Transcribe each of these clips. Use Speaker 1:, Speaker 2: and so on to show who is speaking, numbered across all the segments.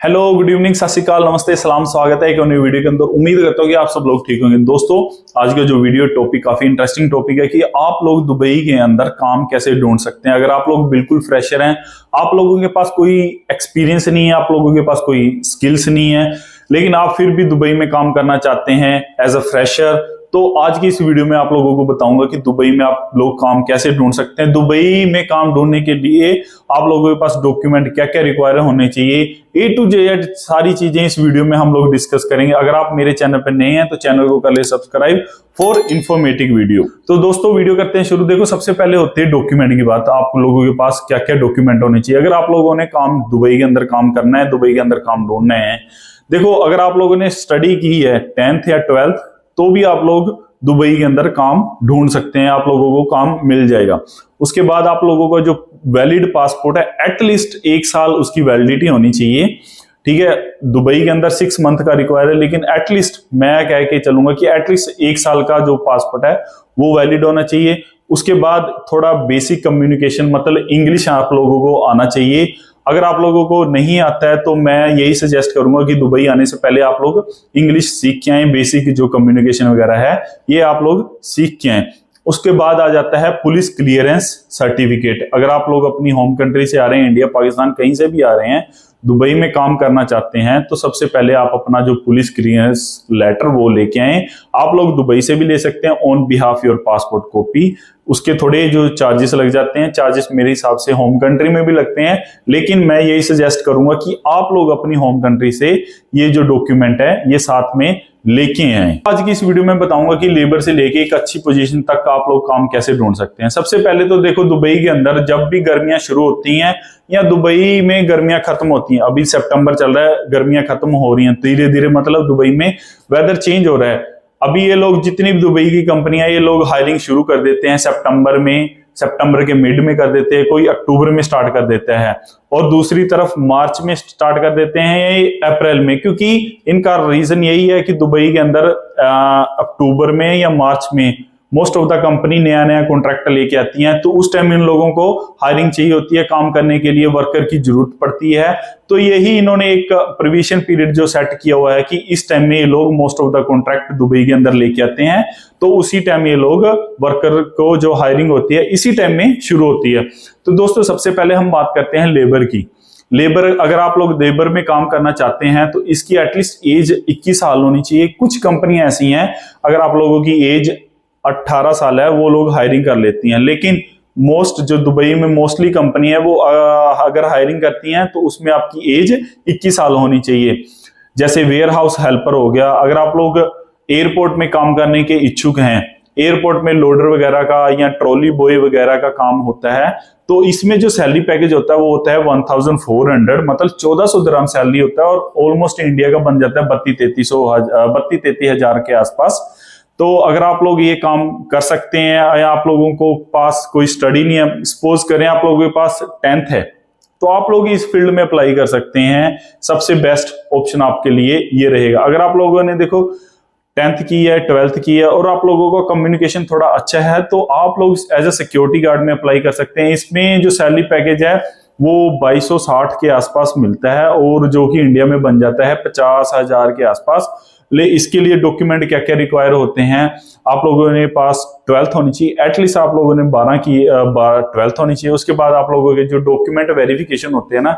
Speaker 1: Hello, good evening, सत श्री अकाल, नमस्ते, सलाम, स्वागत है एक नई वीडियो के अंदर। उम्मीद करता हूँ कि आप सब लोग ठीक होंगे। दोस्तों, आज का जो वीडियो टॉपिक काफी इंटरेस्टिंग टॉपिक है कि आप लोग दुबई के अंदर काम कैसे ढूंढ सकते हैं। अगर आप लोग बिल्कुल फ्रेशर हैं, आप लोगों के पास कोई एक्सपीरियंस नहीं है, आप लोगों के पास कोई स्किल्स नहीं है, लेकिन आप फिर भी दुबई में काम करना चाहते हैं एज अ फ्रेशर, तो आज की इस वीडियो में आप लोगों को बताऊंगा कि दुबई में आप लोग काम कैसे ढूंढ सकते हैं। दुबई में काम ढूंढने के लिए आप लोगों के पास डॉक्यूमेंट क्या क्या रिक्वायर होने चाहिए, ए टू जेड सारी चीजें इस वीडियो में हम लोग डिस्कस करेंगे। अगर आप मेरे चैनल पर नए हैं तो चैनल को कर ले सब्सक्राइब फॉर इंफॉर्मेटिव वीडियो। तो दोस्तों, वीडियो करते हैं शुरू। देखो, सबसे पहले होती है डॉक्यूमेंट की बात। आप लोगों के पास क्या क्या डॉक्यूमेंट होने चाहिए अगर आप लोगों ने काम दुबई के अंदर काम करना है, दुबई के अंदर काम ढूंढना है। देखो, अगर आप लोगों ने स्टडी की है 10th या 12th, तो भी आप लोग दुबई के अंदर काम ढूंढ सकते हैं, आप लोगों को काम मिल जाएगा। उसके बाद आप लोगों का जो वैलिड पासपोर्ट है, एटलीस्ट 1 साल उसकी वैलिडिटी होनी चाहिए। ठीक है, दुबई के अंदर 6 मंथ का रिक्वायर है, लेकिन एटलीस्ट मैं कह के चलूंगा कि एटलीस्ट 1 साल का जो पासपोर्ट है वो वैलिड होना चाहिए। उसके बाद थोड़ा बेसिक कम्युनिकेशन, मतलब इंग्लिश आप लोगों को आना चाहिए। अगर आप लोगों को नहीं आता है तो मैं यही सजेस्ट करूंगा कि दुबई आने से पहले आप लोग इंग्लिश सीख के आए, बेसिक जो कम्युनिकेशन वगैरह है ये आप लोग सीख के आए। उसके बाद आ जाता है पुलिस क्लियरेंस सर्टिफिकेट। अगर आप लोग अपनी होम कंट्री से आ रहे हैं, इंडिया, पाकिस्तान, कहीं से भी आ रहे हैं, दुबई में काम करना चाहते हैं, तो सबसे पहले आप अपना जो पुलिस क्लियरेंस लेटर वो लेके आए। आप लोग दुबई से भी ले सकते हैं on behalf your passport copy. उसके थोड़े जो चार्जेस लग जाते हैं, चार्जेस मेरे हिसाब से होम कंट्री में भी लगते हैं, लेकिन मैं यही सजेस्ट करूंगा कि आप लोग अपनी होम कंट्री से ये जो डॉक्यूमेंट है ये साथ में लेके आए। आज की इस वीडियो में बताऊंगा कि लेबर से लेके एक अच्छी पोजीशन तक आप लोग काम कैसे ढूंढ सकते हैं। सबसे पहले तो देखो, दुबई के अंदर जब भी गर्मियां शुरू होती हैं या दुबई में गर्मियां खत्म होती हैं, अभी सितंबर चल रहा है, गर्मियां खत्म हो रही हैं धीरे धीरे, मतलब दुबई में वेदर चेंज हो रहा है। अभी ये लोग जितनी भी दुबई की कंपनियां, ये लोग हायरिंग शुरू कर देते हैं सितंबर में, सितंबर के मिड में कर देते हैं, कोई अक्टूबर में स्टार्ट कर देता है, और दूसरी तरफ मार्च में स्टार्ट कर देते हैं, अप्रैल में। क्योंकि इनका रीजन यही है कि दुबई के अंदर अक्टूबर में या मार्च में मोस्ट ऑफ द कंपनी नया नया कॉन्ट्रैक्ट लेके आती हैं, तो उस टाइम इन लोगों को हायरिंग चाहिए होती है, काम करने के लिए वर्कर की जरूरत पड़ती है। तो यही इन्होंने एक प्रोविजन पीरियड जो सेट किया हुआ है कि इस टाइम में ये लोग most of the contract Dubai के अंदर लेके आते हैं, तो उसी टाइम ये लोग वर्कर को जो हायरिंग होती है इसी टाइम में शुरू होती है। तो दोस्तों, सबसे पहले हम बात करते हैं लेबर की। लेबर, अगर आप लोग लेबर में काम करना चाहते हैं तो इसकी एटलीस्ट एज 21 साल होनी चाहिए। कुछ कंपनियां ऐसी हैं, अगर आप लोगों की एज 18 साल है, वो लोग हायरिंग कर लेती हैं, लेकिन मोस्ट जो दुबई में मोस्टली कंपनी है वो अगर हायरिंग करती हैं तो उसमें आपकी एज 21 साल होनी चाहिए। जैसे वेयर हाउस हेल्पर हो गया, अगर आप लोग एयरपोर्ट में काम करने के इच्छुक हैं, एयरपोर्ट में लोडर वगैरह का या ट्रॉली बॉय वगैरह का काम होता है, तो इसमें जो सैलरी पैकेज होता है वो होता है 1400, मतलब 1400 दिरहम सैलरी होता है, और ऑलमोस्ट इंडिया का बन जाता है 32-33 हजार के आसपास। तो अगर आप लोग ये काम कर सकते हैं, या आप लोगों को पास कोई स्टडी नहीं है, सपोज करें आप लोगों के पास 10th है, तो आप लोग इस फील्ड में अप्लाई कर सकते हैं। सबसे बेस्ट ऑप्शन आपके लिए ये रहेगा। अगर आप लोगों ने देखो 10th की है, 12th की है, और आप लोगों का कम्युनिकेशन थोड़ा अच्छा है, तो आप लोग एज अ सिक्योरिटी गार्ड में अप्लाई कर सकते हैं। इसमें जो सैलरी पैकेज है वो 2260 के आसपास मिलता है, और जो कि इंडिया में बन जाता है 50,000 के आसपास। ले इसके लिए डॉक्यूमेंट क्या क्या रिक्वायर होते हैं, आप लोगों ने पास 12th होनी चाहिए, एटलीस्ट आप लोगों ने 12th होनी चाहिए। उसके बाद आप लोगों के जो डॉक्यूमेंट वेरिफिकेशन होते हैं ना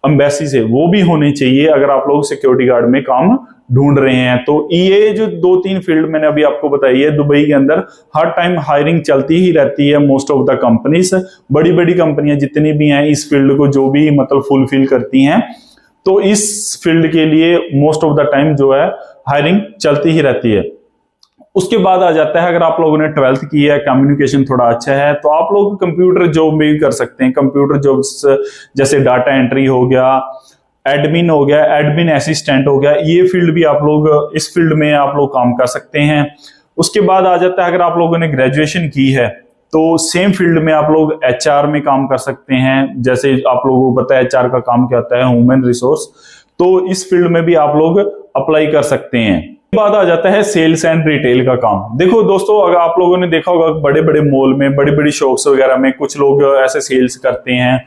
Speaker 1: एम्बेसी से, वो भी होने चाहिए अगर आप लोग सिक्योरिटी गार्ड में काम ढूंढ रहे हैं। तो ये जो 2-3 फील्ड मैंने अभी आपको बताई है, दुबई के अंदर हर टाइम हायरिंग चलती ही रहती है। मोस्ट ऑफ द कंपनीज, बड़ी बड़ी कंपनियां जितनी भी हैं इस फील्ड को जो भी मतलब फुलफिल करती हैं, तो इस फील्ड के लिए मोस्ट ऑफ द टाइम जो है हायरिंग चलती ही रहती है। उसके बाद आ जाता है, अगर आप लोगों ने 12th की है, कम्युनिकेशन थोड़ा अच्छा है, तो आप लोग कंप्यूटर जॉब में भी कर सकते हैं। कंप्यूटर जॉब्स जैसे डाटा एंट्री हो गया, एडमिन हो गया, एडमिन असिस्टेंट हो गया, ये फील्ड भी आप लोग, इस फील्ड में आप लोग काम कर सकते हैं। उसके बाद आ जाता है, अगर आप लोगों ने ग्रेजुएशन की है तो सेम फील्ड में आप लोग एचआर में काम कर सकते हैं। जैसे आप लोगों को पता है एचआर का काम क्या होता है, ह्यूमन रिसोर्स, तो इस फील्ड में भी आप लोग अप्लाई कर सकते हैं। बाद आ जाता है सेल्स एंड रिटेल का काम। देखो दोस्तों, अगर आप लोगों ने देखा होगा बड़े बड़े मॉल में, बड़ी बड़ी शॉप्स वगैरह में कुछ लोग ऐसे सेल्स करते हैं,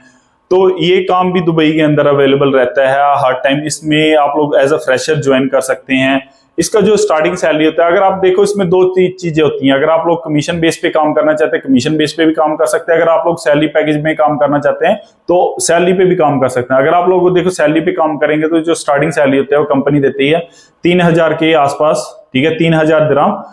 Speaker 1: तो ये काम भी दुबई के अंदर अवेलेबल रहता है हर टाइम। इसमें आप लोग एज अ फ्रेशर ज्वाइन कर सकते हैं। इसका जो स्टार्टिंग सैलरी होता है, अगर आप देखो इसमें दो चीजें होती हैं। अगर आप लोग कमीशन बेस पे काम करना चाहते हैं, कमीशन बेस पे भी काम कर सकते हैं। अगर आप लोग सैलरी पैकेज में काम करना चाहते हैं तो सैलरी पे भी काम कर सकते हैं। अगर आप लोग देखो सैलरी पे काम करेंगे तो जो स्टार्टिंग सैलरी होती है वो कंपनी देती है 3000 के आसपास, ठीक है, 3000 दिरहम।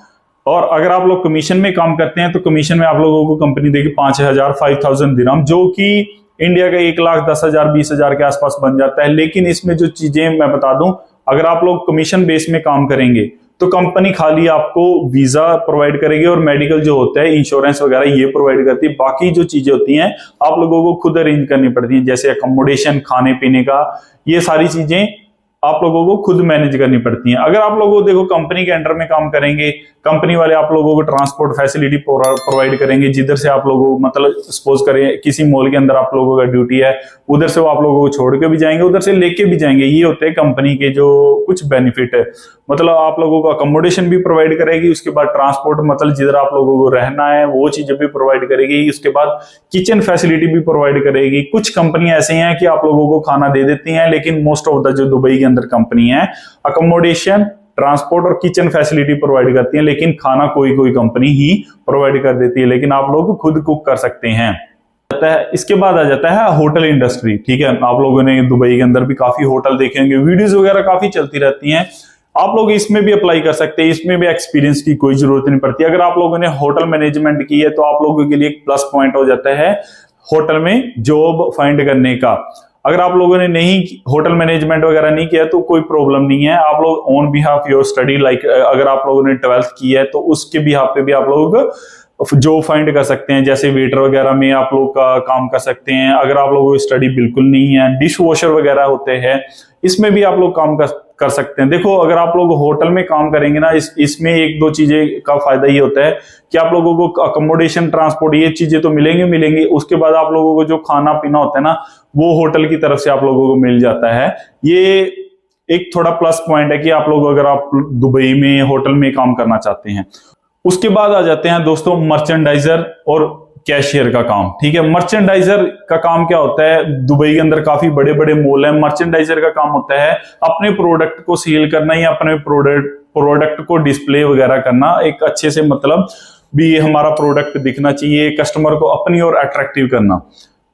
Speaker 1: और अगर आप लोग कमीशन में काम करते हैं तो कमीशन में आप लोगों को कंपनी देगी 5000 दिरहम, जो कि इंडिया का 1,10,000 20,000 के आसपास बन जाता है। लेकिन इसमें जो चीजें मैं बता दूं, अगर आप लोग कमीशन बेस में काम करेंगे तो कंपनी खाली आपको वीजा प्रोवाइड करेगी और मेडिकल जो होता है, इंश्योरेंस वगैरह ये प्रोवाइड करती है। बाकी जो चीजें होती हैं आप लोगों को खुद अरेंज करनी पड़ती हैं, जैसे अकोमोडेशन, खाने पीने का, ये सारी चीजें आप लोगों को खुद मैनेज करनी पड़ती हैं। अगर आप लोगों को देखो कंपनी के अंडर में काम करेंगे, कंपनी वाले आप लोगों को ट्रांसपोर्ट फैसिलिटी प्रोवाइड करेंगे, जिधर से आप लोगों को, मतलब सपोज करें किसी मॉल के अंदर आप लोगों का ड्यूटी है, उधर से वो आप लोगों को छोड़ के भी जाएंगे, उधर से लेके भी जाएंगे। ये होते हैं कंपनी के जो कुछ बेनिफिट है। मतलब आप लोगों को अकोमोडेशन भी प्रोवाइड करेगी, उसके बाद ट्रांसपोर्ट, मतलब जिधर आप लोगों को रहना है वो चीजें भी प्रोवाइड करेगी, उसके बाद किचन फैसिलिटी भी प्रोवाइड करेगी। कुछ कंपनी ऐसे हैं कि आप लोगों को खाना दे देती हैं, लेकिन मोस्ट ऑफ द जो दुबई के अंदर कंपनी है अकोमोडेशन, ट्रांसपोर्ट और किचन फैसिलिटी प्रोवाइड करती है, लेकिन खाना कोई कोई कंपनी ही प्रोवाइड कर देती है, लेकिन आप लोग खुद कुक कर सकते हैं। इसके बाद आ जाता है होटल इंडस्ट्री। ठीक है, आप लोगों ने दुबई के अंदर भी काफी होटल देखे होंगे, वीडियोस वगैरह काफी चलती रहती हैं। आप लोग इसमें भी अप्लाई कर सकते हैं, इसमें भी एक्सपीरियंस की कोई जरूरत नहीं पड़ती। अगर आप लोगों ने होटल मैनेजमेंट की है तो आप लोगों के लिए एक प्लस पॉइंट हो जाता है होटल में जॉब फाइंड करने का। अगर आप लोगों ने नहीं होटल मैनेजमेंट वगैरह नहीं किया तो कोई प्रॉब्लम नहीं है, आप लोग on behalf your study, like अगर आप लोगों ने 12th की है तो उसके बिहाफ पे भी आप लोग जॉब फाइंड कर सकते हैं, जैसे वेटर वगैरह में आप लोग का काम कर सकते हैं। अगर आप लोगों को स्टडी बिल्कुल नहीं है, डिश वॉशर वगैरह होते हैं, इसमें भी आप लोग काम कर सकते हैं। देखो अगर आप लोग होटल में काम करेंगे ना, इसमें एक दो चीजें का फायदा ये होता है कि आप लोगों को अकोमोडेशन, ट्रांसपोर्ट, ये चीजें तो मिलेंगी। उसके बाद आप लोगों को जो खाना पीना होता है ना, वो होटल की तरफ से आप लोगों को मिल जाता है। ये एक थोड़ा प्लस पॉइंट है कि आप लोग अगर आप दुबई में होटल में काम करना चाहते हैं। उसके बाद आ जाते हैं दोस्तों मर्चेंडाइजर और कैशियर का काम। ठीक है, मर्चेंडाइजर का काम क्या होता है, दुबई के अंदर काफी बड़े बड़े मॉल हैं। मर्चेंडाइजर का काम होता है अपने प्रोडक्ट को सेल करना या अपने प्रोडक्ट को डिस्प्ले वगैरह करना, एक अच्छे से, मतलब भी हमारा प्रोडक्ट दिखना चाहिए, कस्टमर को अपनी ओर अट्रैक्टिव करना।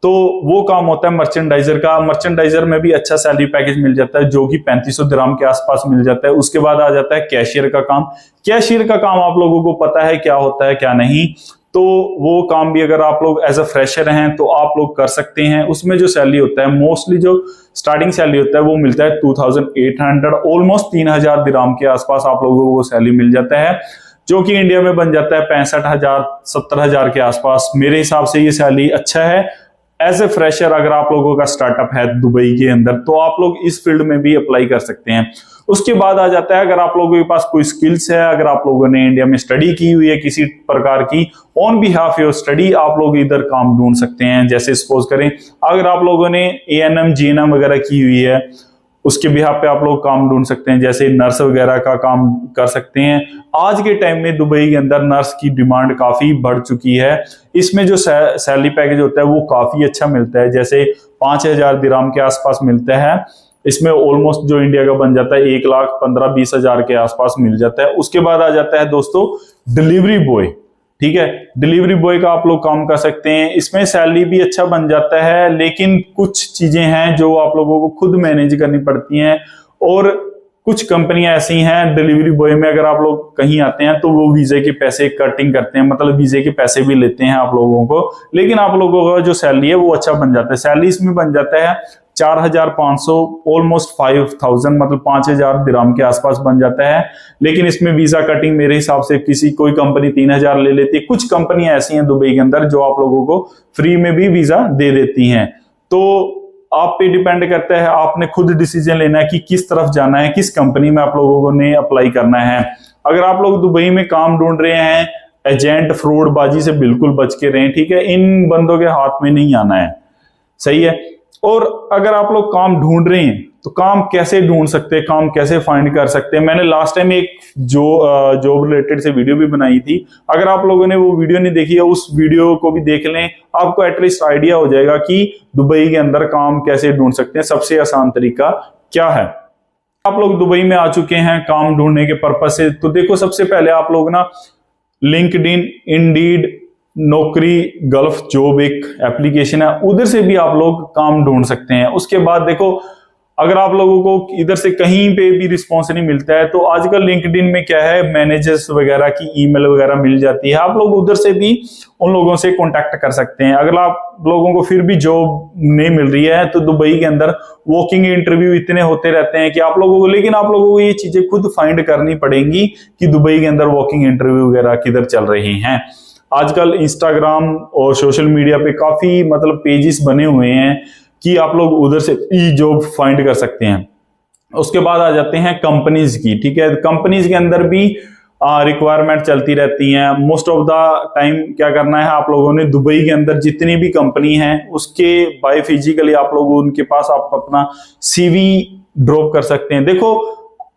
Speaker 1: तो वो काम होता है मर्चेंडाइजर का। मर्चेंडाइजर में भी अच्छा सैलरी पैकेज मिल जाता है, जो कि 3500 दिरहम के आसपास मिल जाता है। उसके बाद आ जाता है कैशियर का काम। कैशियर का काम आप लोगों को पता है क्या होता है क्या नहीं, तो वो काम भी अगर आप लोग एज अ फ्रेशर हैं तो आप लोग कर सकते हैं। उसमें जो सैलरी होता है, मोस्टली जो स्टार्टिंग सैलरी होता है वो मिलता है 2800, ऑलमोस्ट 3000 दिरहम के आसपास आप लोगों को सैलरी मिल जाता है, जो कि इंडिया में बन जाता है 65,000 70,000 के आसपास। मेरे हिसाब से ये सैलरी अच्छा है एज ए फ्रेशर। अगर आप लोगों का स्टार्टअप है दुबई के अंदर तो आप लोग इस फील्ड में भी अप्लाई कर सकते हैं। उसके बाद आ जाता है अगर आप लोगों के पास कोई स्किल्स है, अगर आप लोगों ने इंडिया में स्टडी की हुई है किसी प्रकार की, ऑन बिहाफ योर स्टडी आप लोग इधर काम ढूंढ सकते हैं। जैसे सपोज करें अगर आप लोगों ने ANM GNM वगैरह की हुई है, उसके बिहाफ पे आप लोग काम ढूंढ सकते हैं, जैसे नर्स वगैरह का काम कर सकते हैं। आज के टाइम में दुबई के अंदर नर्स की डिमांड काफी बढ़ चुकी है। इसमें जो सैलरी पैकेज होता है वो काफी अच्छा मिलता है, जैसे 5000 दिरहम के आसपास मिलता है। इसमें ऑलमोस्ट जो इंडिया का बन जाता है 1,15,20,000 के आसपास मिल जाता है। उसके बाद आ जाता है दोस्तों डिलीवरी बॉय। ठीक है, डिलीवरी बॉय का आप लोग काम कर सकते हैं। इसमें सैलरी भी अच्छा बन जाता है, लेकिन कुछ चीजें हैं जो आप लोगों को खुद मैनेज करनी पड़ती हैं। और कुछ कंपनियां ऐसी हैं डिलीवरी बॉय में, अगर आप लोग कहीं आते हैं तो वो वीजे के पैसे कटिंग करते हैं, मतलब वीजे के पैसे भी लेते हैं आप लोगों को, लेकिन आप लोगों का जो सैलरी है वो अच्छा बन जाता है। सैलरी इसमें बन जाता है 4,500, ऑलमोस्ट 5,000, मतलब 5,000 दिरहम के आसपास बन जाता है। लेकिन इसमें वीजा कटिंग मेरे हिसाब से कोई कंपनी 3,000 ले लेती है। कुछ कंपनियां ऐसी हैं दुबई के अंदर जो आप लोगों को फ्री में भी वीजा दे देती हैं। तो आप पे डिपेंड करता है, आपने खुद डिसीजन लेना है कि किस तरफ जाना है, किस कंपनी में आप लोगों ने अप्लाई करना है। अगर आप लोग दुबई में काम ढूंढ रहे हैं, एजेंट फ्रॉडबाजी से बिल्कुल बच के रहें। ठीक है, इन बंदों के हाथ में नहीं आना है, सही है। और अगर आप लोग काम ढूंढ रहे हैं तो काम कैसे ढूंढ सकते हैं, काम कैसे फाइंड कर सकते हैं। मैंने लास्ट टाइम एक जॉब रिलेटेड से वीडियो भी बनाई थी, अगर आप लोगों ने वो वीडियो नहीं देखी है उस वीडियो को भी देख लें, आपको एटलीस्ट आइडिया हो जाएगा कि दुबई के अंदर काम कैसे ढूंढ सकते हैं, सबसे आसान तरीका क्या है। आप लोग दुबई में आ चुके हैं काम ढूंढने के पर्पज से, तो देखो सबसे पहले आप लोग ना लिंक्डइन, इंडीड, नौकरी, गल्फ जॉब एक एप्लीकेशन है, उधर से भी आप लोग काम ढूंढ सकते हैं। उसके बाद देखो अगर आप लोगों को इधर से कहीं पे भी रिस्पॉन्स नहीं मिलता है तो आजकल लिंक्डइन में क्या है, मैनेजर्स वगैरह की ईमेल वगैरह मिल जाती है, आप लोग उधर से भी उन लोगों से कांटेक्ट कर सकते हैं। अगर आप लोगों को फिर भी जॉब नहीं मिल रही है तो दुबई के अंदर वॉकिंग इंटरव्यू इतने होते रहते हैं कि आप लोगों को, लेकिन आप लोगों को ये चीजें खुद फाइंड करनी पड़ेंगी कि दुबई के अंदर वॉकिंग इंटरव्यू वगैरह किधर चल रही हैं। आजकल इंस्टाग्राम और सोशल मीडिया पे काफी मतलब पेजेस बने हुए हैं कि आप लोग उधर से ई जॉब फाइंड कर सकते हैं। उसके बाद आ जाते हैं कंपनीज की, ठीक है। कंपनीज के अंदर भी रिक्वायरमेंट चलती रहती हैं। मोस्ट ऑफ द टाइम क्या करना है आप लोगों ने, दुबई के अंदर जितनी भी कंपनी है उसके बाय फिजिकली आप लोग उनके पास आप अपना सीवी ड्रॉप कर सकते हैं। देखो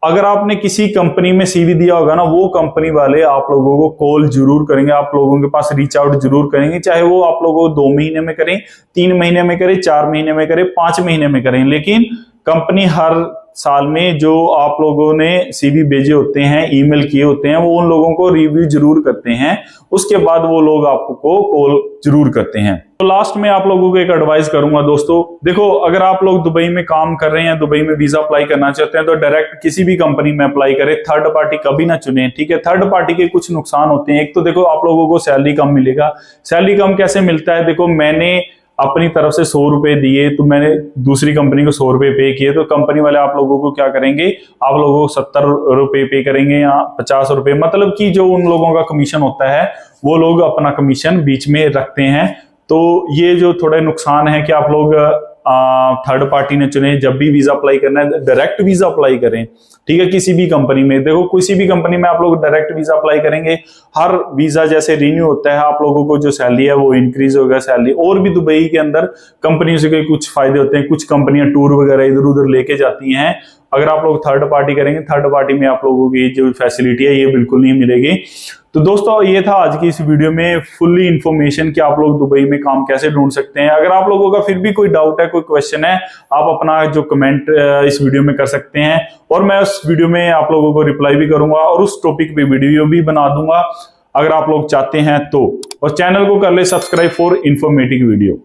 Speaker 1: अगर आपने किसी कंपनी में सीवी दिया होगा ना, वो कंपनी वाले आप लोगों को कॉल जरूर करेंगे, आप लोगों के पास रीच आउट जरूर करेंगे, चाहे वो आप लोगों को 2 महीने में करें, 3 महीने में करें, 4 महीने में करें, 5 महीने में करें, लेकिन कंपनी हर साल में जो आप लोगों ने सीवी भेजे होते हैं, ईमेल किए होते हैं, वो उन लोगों को रिव्यू जरूर करते हैं, उसके बाद वो लोग आपको कॉल जरूर करते हैं। तो लास्ट में आप लोगों को एक एडवाइस करूंगा दोस्तों, देखो अगर आप लोग दुबई में काम कर रहे हैं, दुबई में वीजा अप्लाई करना चाहते हैं तो डायरेक्ट किसी भी कंपनी में अप्लाई करें, थर्ड पार्टी कभी ना चुने, ठीक है। थर्ड पार्टी के कुछ नुकसान होते हैं। एक तो देखो आप लोगों को सैलरी कम मिलेगा। सैलरी कम कैसे मिलता है, देखो मैंने अपनी तरफ से 100 रुपए दिए तो मैंने दूसरी कंपनी को 100 रुपए पे किए, तो कंपनी वाले आप लोगों को क्या करेंगे, आप लोगों को 70 रुपए पे करेंगे या 50 रुपए, मतलब कि जो उन लोगों का कमीशन होता है वो लोग अपना कमीशन बीच में रखते हैं। तो ये जो थोड़े नुकसान है कि आप लोग थर्ड पार्टी ने चुने, जब भी वीजा अप्लाई करना है डायरेक्ट वीजा अप्लाई करें, ठीक है। किसी भी कंपनी में देखो, किसी भी कंपनी में आप लोग डायरेक्ट वीजा अप्लाई करेंगे, हर वीजा जैसे रिन्यू होता है आप लोगों को जो सैलरी है वो इंक्रीज होगा सैलरी। और भी दुबई के अंदर कंपनियों से कुछ फायदे होते हैं, कुछ कंपनियां टूर वगैरह इधर उधर लेके जाती हैं। अगर आप लोग थर्ड पार्टी करेंगे, थर्ड पार्टी में आप लोगों की जो फैसिलिटी है ये बिल्कुल नहीं मिलेगी। तो दोस्तों ये था आज की इस वीडियो में फुल्ली इंफॉर्मेशन कि आप लोग दुबई में काम कैसे ढूंढ सकते हैं। अगर आप लोगों का फिर भी कोई डाउट है, कोई क्वेश्चन है, आप अपना जो कमेंट इस वीडियो में कर सकते हैं और मैं उस वीडियो में आप लोगों को रिप्लाई भी करूंगा और उस टॉपिक पे वीडियो भी बना दूंगा अगर आप लोग चाहते हैं तो। और चैनल को कर ले सब्सक्राइब फॉर इंफॉर्मेटिव वीडियो।